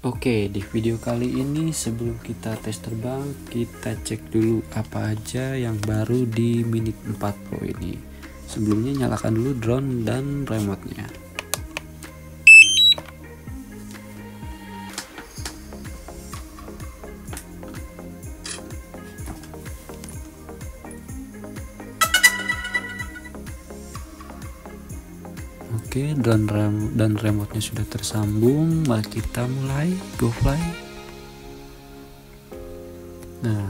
Oke, di video kali ini sebelum kita tes terbang, kita cek dulu apa aja yang baru di Mini 4 Pro ini. Sebelumnya nyalakan dulu drone dan remote-nya. Oke, drone dan remote-nya sudah tersambung. Mari kita mulai go fly. Nah,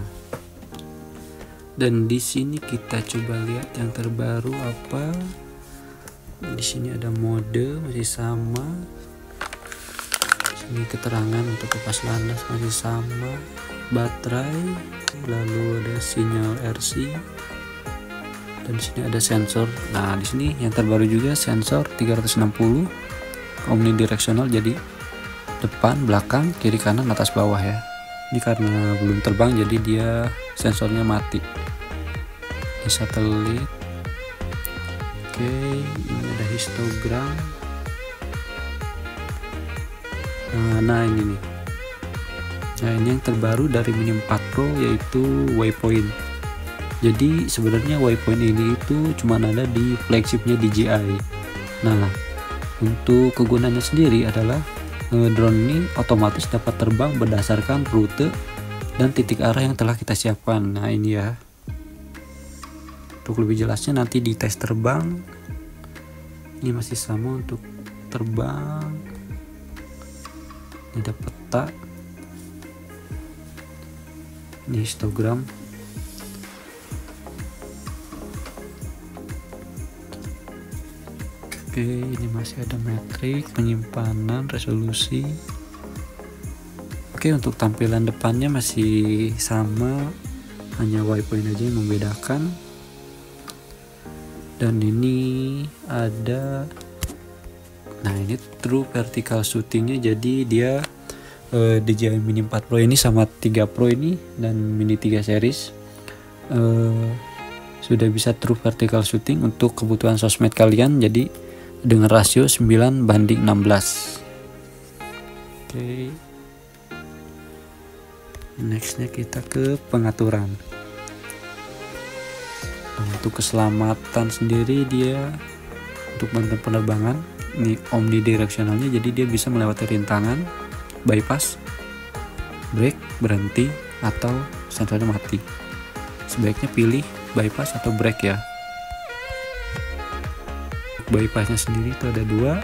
dan di sini kita coba lihat yang terbaru apa. Di sini ada mode masih sama. Sini keterangan untuk lepas landas masih sama. Baterai, lalu ada sinyal RC. Dan di sini ada sensor. Nah, di sini yang terbaru juga sensor 360 omnidirectional, jadi depan, belakang, kiri, kanan, atas, bawah ya. Ini karena belum terbang jadi dia sensornya mati. Ini satelit. Oke, ini ada histogram. Nah ini nih. Nah, ini yang terbaru dari Mini 4 Pro yaitu waypoint. Jadi sebenarnya waypoint ini itu cuma ada di flagshipnya DJI. Nah, untuk kegunaannya sendiri adalah drone ini otomatis dapat terbang berdasarkan rute dan titik arah yang telah kita siapkan. Nah, ini ya. Untuk lebih jelasnya nanti di tes terbang. Ini masih sama untuk terbang. Ini ada peta. Ini histogram. Oke, ini masih ada metrik, penyimpanan, resolusi. Oke, untuk tampilan depannya masih sama, hanya waypoint aja yang membedakan. Dan ini ada, nah ini true vertical shootingnya, jadi dia DJI Mini 4 Pro ini sama 3 Pro ini dan Mini 3 series sudah bisa true vertical shooting untuk kebutuhan sosmed kalian, jadi dengan rasio 9:16. Oke. Nextnya kita ke pengaturan. Untuk keselamatan sendiri dia untuk bantuan penerbangan ini omnidirectionalnya, jadi dia bisa melewati rintangan, bypass, brake, berhenti, atau sensornya mati. Sebaiknya pilih bypass atau brake ya. Bypassnya sendiri itu ada dua.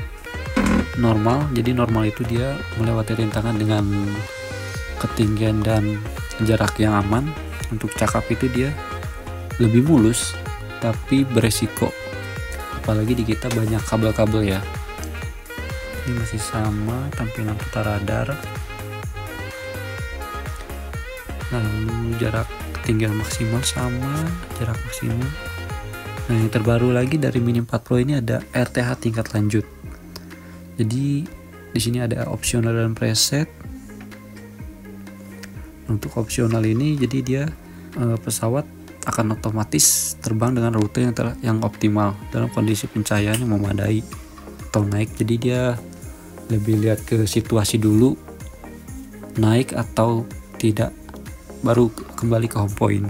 Normal, jadi normal itu dia melewati rintangan dengan ketinggian dan jarak yang aman. Untuk cakap itu dia lebih mulus tapi beresiko, apalagi di kita banyak kabel-kabel ya. Ini masih sama tampilan peta radar. Lalu jarak ketinggian maksimal sama, jarak maksimum. Nah, yang terbaru lagi dari Mini 4 Pro ini ada RTH tingkat lanjut. Jadi di sini ada opsional dan preset. Untuk opsional ini jadi dia pesawat akan otomatis terbang dengan rute yang optimal dalam kondisi pencahayaan yang memadai atau naik. Jadi dia lebih lihat ke situasi dulu, naik atau tidak, baru kembali ke home point.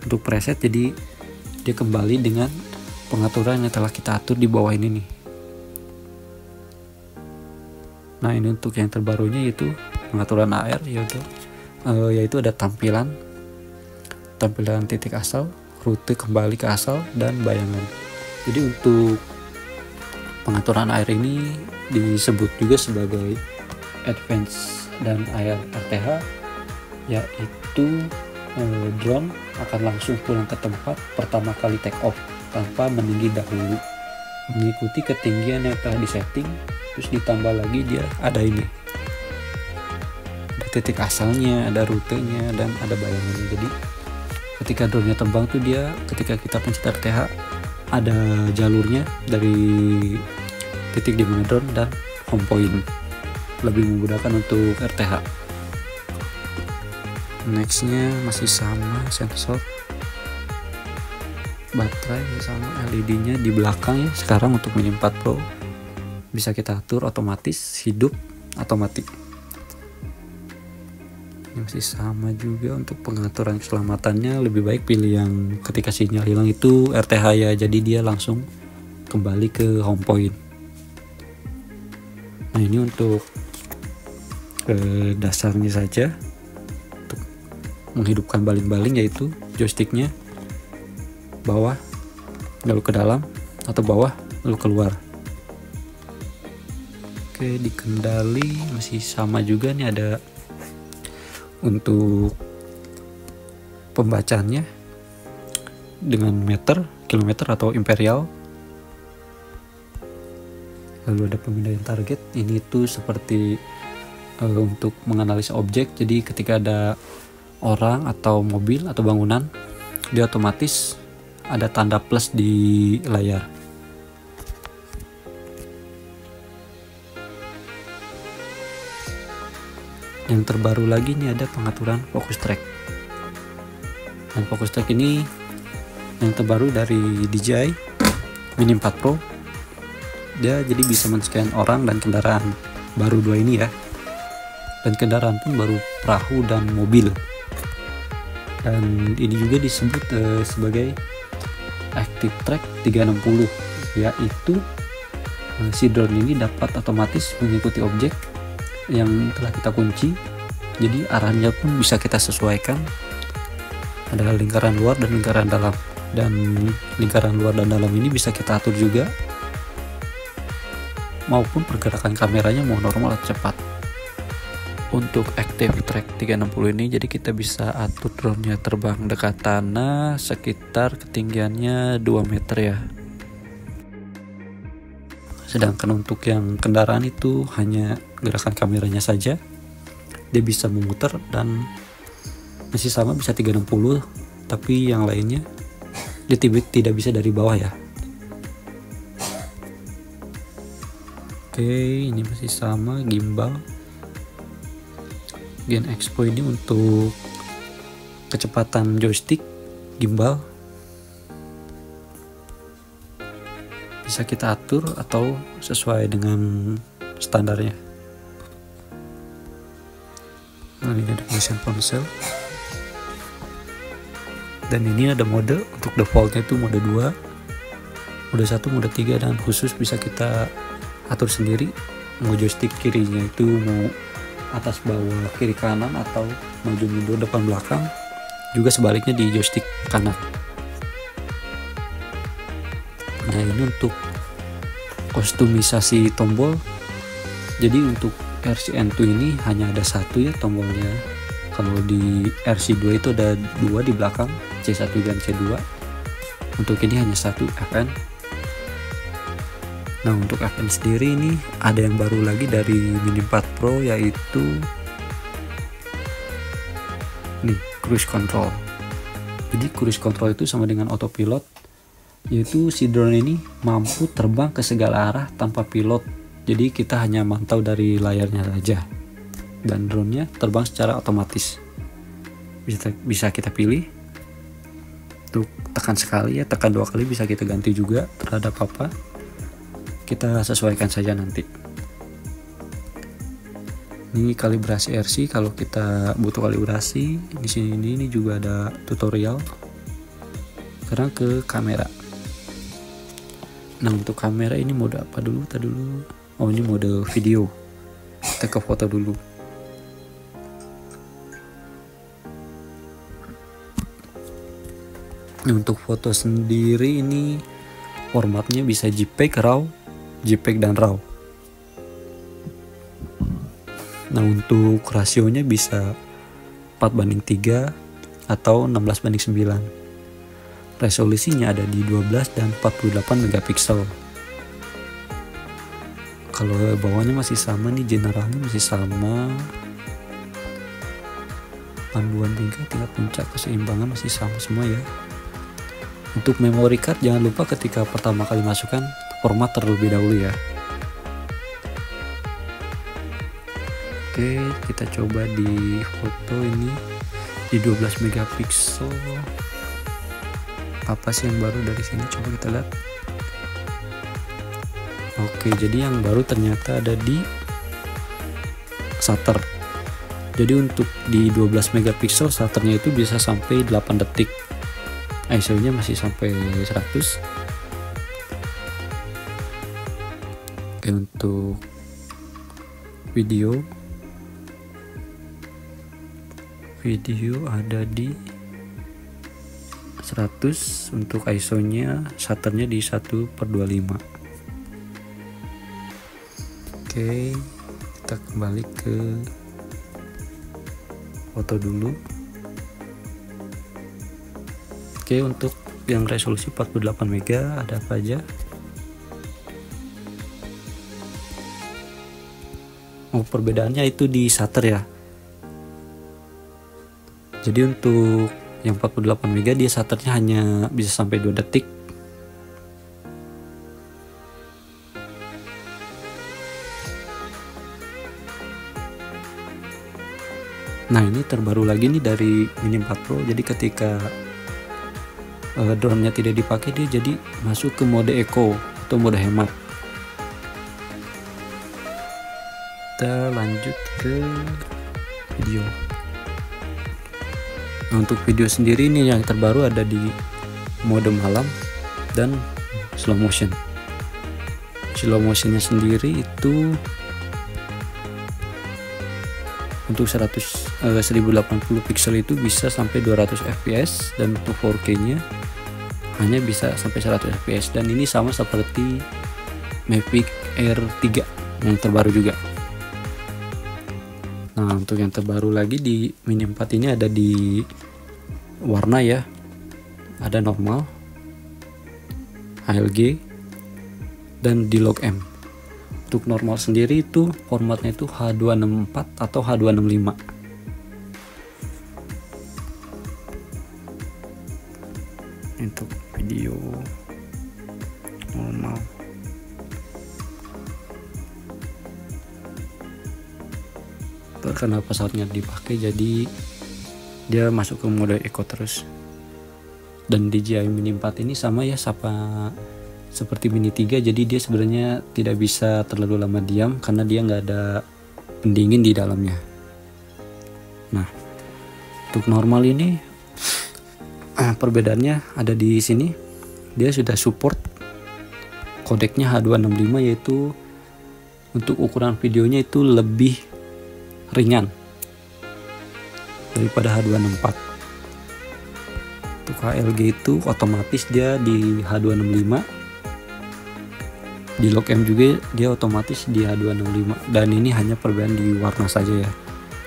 Untuk preset jadi dia kembali dengan pengaturan yang telah kita atur di bawah ini nih. Nah, ini untuk yang terbarunya yaitu pengaturan AR, yaitu ada tampilan titik asal, rute kembali ke asal, dan bayangan. Jadi untuk pengaturan AR ini disebut juga sebagai advance dan AR RTH, yaitu drone akan langsung pulang ke tempat pertama kali take off tanpa meninggi dahulu, mengikuti ketinggian yang telah disetting. Terus ditambah lagi dia ada ini, ada titik asalnya, ada rutenya, dan ada bayangannya. Jadi ketika drone-nya terbang tuh dia, ketika kita pencet RTH, ada jalurnya dari titik di mana drone dan home point. Lebih memudahkan untuk RTH. Nextnya masih sama sensor, baterai sama, LED-nya di belakang ya. Sekarang untuk Mini 4 Pro bisa kita atur otomatis hidup atau mati. Ini masih sama juga. Untuk pengaturan keselamatannya lebih baik pilih yang ketika sinyal hilang itu RTH ya, jadi dia langsung kembali ke home point. Nah ini untuk dasarnya saja. Untuk menghidupkan baling-baling yaitu joysticknya bawah lalu ke dalam atau bawah lalu keluar. Oke, di kendali masih sama juga nih, ada untuk pembacaannya dengan meter, kilometer atau imperial. Lalu ada pemindaian target, ini tuh seperti untuk menganalisa objek. Jadi ketika ada orang atau mobil atau bangunan, dia otomatis ada tanda plus di layar. Yang terbaru lagi nih ada pengaturan focus track. Dan focus track ini yang terbaru dari DJI Mini 4 Pro. Dia jadi bisa men-scan orang dan kendaraan, baru dua ini ya. Dan kendaraan pun baru perahu dan mobil. Dan ini juga disebut sebagai Active Track 360, yaitu si drone ini dapat otomatis mengikuti objek yang telah kita kunci. Jadi arahnya pun bisa kita sesuaikan. Ada lingkaran luar dan lingkaran dalam, dan lingkaran luar dan dalam ini bisa kita atur juga, maupun pergerakan kameranya mau normal atau cepat. Untuk Active Track 360 ini jadi kita bisa atur drone-nya terbang dekat tanah sekitar ketinggiannya 2 meter ya. Sedangkan untuk yang kendaraan itu hanya gerakan kameranya saja, dia bisa memutar dan masih sama bisa 360, tapi yang lainnya dia tidak bisa dari bawah ya. Oke, ini masih sama gimbal. Gen Expo ini untuk kecepatan joystick gimbal bisa kita atur atau sesuai dengan standarnya. Nah, ini ada motion ponsel. Dan ini ada mode, untuk defaultnya itu mode 2, mode 1, mode 3, dan khusus bisa kita atur sendiri. Mau joystick kirinya itu mau atas bawah, kiri kanan, atau maju mundur depan belakang, juga sebaliknya di joystick kanan. Nah ini untuk kostumisasi tombol. Jadi untuk RC-N2 ini hanya ada satu ya tombolnya. Kalau di RC2 itu ada dua di belakang, C1 dan C2. Untuk ini hanya satu FN. Nah untuk FN sendiri ini ada yang baru lagi dari Mini 4 Pro, yaitu nih cruise control. Jadi cruise control itu sama dengan autopilot, yaitu si drone ini mampu terbang ke segala arah tanpa pilot. Jadi kita hanya mantau dari layarnya saja, dan drone-nya terbang secara otomatis. Bisa kita pilih untuk tekan sekali ya, tekan 2 kali, bisa kita ganti juga terhadap apa. Kita sesuaikan saja nanti. Ini kalibrasi RC, kalau kita butuh kalibrasi di sini ini juga ada tutorial. Sekarang ke kamera. Nah untuk kamera ini mode apa dulu? Oh ini mode video. Kita ke foto dulu. Nah, untuk foto sendiri ini formatnya bisa JPEG, RAW, JPEG dan RAW. Nah untuk rasionya bisa 4:3 atau 16:9. Resolusinya ada di 12 dan 48 megapiksel. Kalau bawahnya masih sama nih, generalnya masih sama. Panduan tingkat puncak keseimbangan masih sama semua ya. Untuk memory card jangan lupa ketika pertama kali masukkan format terlebih dahulu ya. Oke, kita coba di foto ini di 12 megapiksel. Apa sih yang baru dari sini? Coba kita lihat. Oke, jadi yang baru ternyata ada di shutter. Jadi untuk di 12 megapiksel shutternya itu bisa sampai 8 detik. ISO nya masih sampai 100. Oke, untuk video ada di 100. Untuk ISO nya shutternya di 1/25. Oke, kita kembali ke foto dulu. Oke, untuk yang resolusi 48 mega ada apa aja? Oh, perbedaannya itu di shutter ya. Jadi untuk yang 48 mega dia shutternya hanya bisa sampai 2 detik. Nah, ini terbaru lagi nih dari Mini 4 Pro. Jadi ketika drone-nya tidak dipakai, dia jadi masuk ke mode eco atau mode hemat. Kita lanjut ke video. Nah, untuk video sendiri ini yang terbaru ada di mode malam dan slow motion. Slow motionnya sendiri itu untuk 1080 pixel itu bisa sampai 200 fps, dan untuk 4K nya hanya bisa sampai 100 fps, dan ini sama seperti Mavic Air 3 yang terbaru juga. Nah, untuk yang terbaru lagi di Mini 4 ini ada di warna ya, ada normal, HLG, dan di log M. Untuk normal sendiri itu formatnya itu H264 atau H265. Untuk video normal. Karena pesawatnya dipakai, jadi dia masuk ke mode eco terus. Dan DJI Mini 4 ini sama ya, seperti Mini 3, jadi dia sebenarnya tidak bisa terlalu lama diam karena dia nggak ada pendingin di dalamnya. Nah, untuk normal ini perbedaannya ada di sini. Dia sudah support kodeknya H265, yaitu untuk ukuran videonya itu lebih ringan daripada H264. Untuk HLG itu otomatis dia di H265. Di log M juga dia otomatis di H265, dan ini hanya perbedaan di warna saja ya.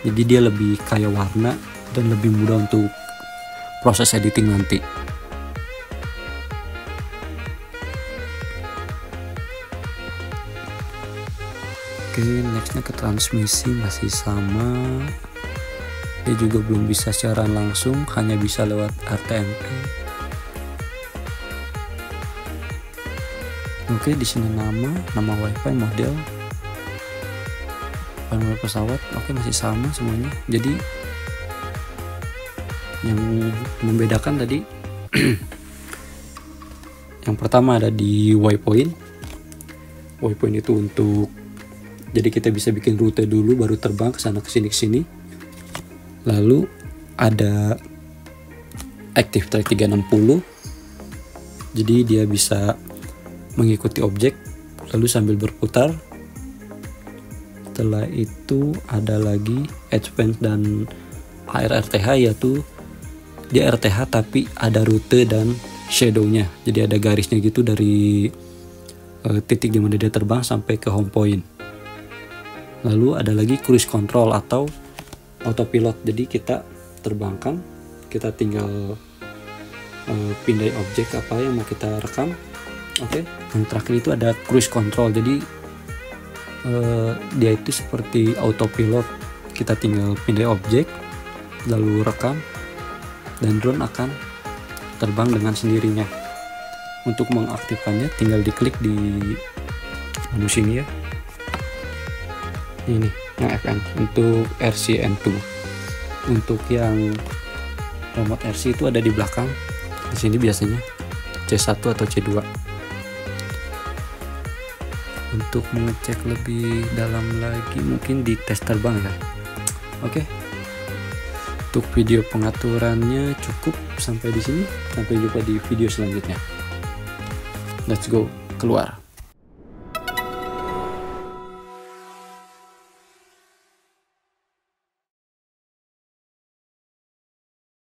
Jadi dia lebih kaya warna dan lebih mudah untuk proses editing nanti. Oke, nextnya ke transmisi masih sama. Dia juga belum bisa secara langsung, hanya bisa lewat RTMP. Oke, di sini nama WiFi, model pesawat, oke masih sama semuanya. Jadi yang membedakan tadi yang pertama ada di waypoint. Waypoint itu untuk, jadi kita bisa bikin rute dulu baru terbang ke sana ke sini. Lalu ada active track 360. Jadi dia bisa mengikuti objek lalu sambil berputar. Setelah itu ada lagi advance dan ARRTH, yaitu dia RTH tapi ada rute dan shadownya, jadi ada garisnya gitu dari titik di mana dia terbang sampai ke home point. Lalu ada lagi cruise control atau autopilot, jadi kita terbangkan, kita tinggal pindai objek apa yang mau kita rekam. Oke, yang terakhir itu ada cruise control, jadi dia itu seperti autopilot, kita tinggal pindai objek lalu rekam dan drone akan terbang dengan sendirinya. Untuk mengaktifkannya tinggal diklik di menu sini ya, ini yang FN untuk RCN2. Untuk yang remote RC itu ada di belakang, di sini biasanya C1 atau C2. Untuk mengecek lebih dalam lagi mungkin di tes terbang ya. Oke. Untuk video pengaturannya cukup sampai di sini. Sampai jumpa di video selanjutnya. Let's go keluar.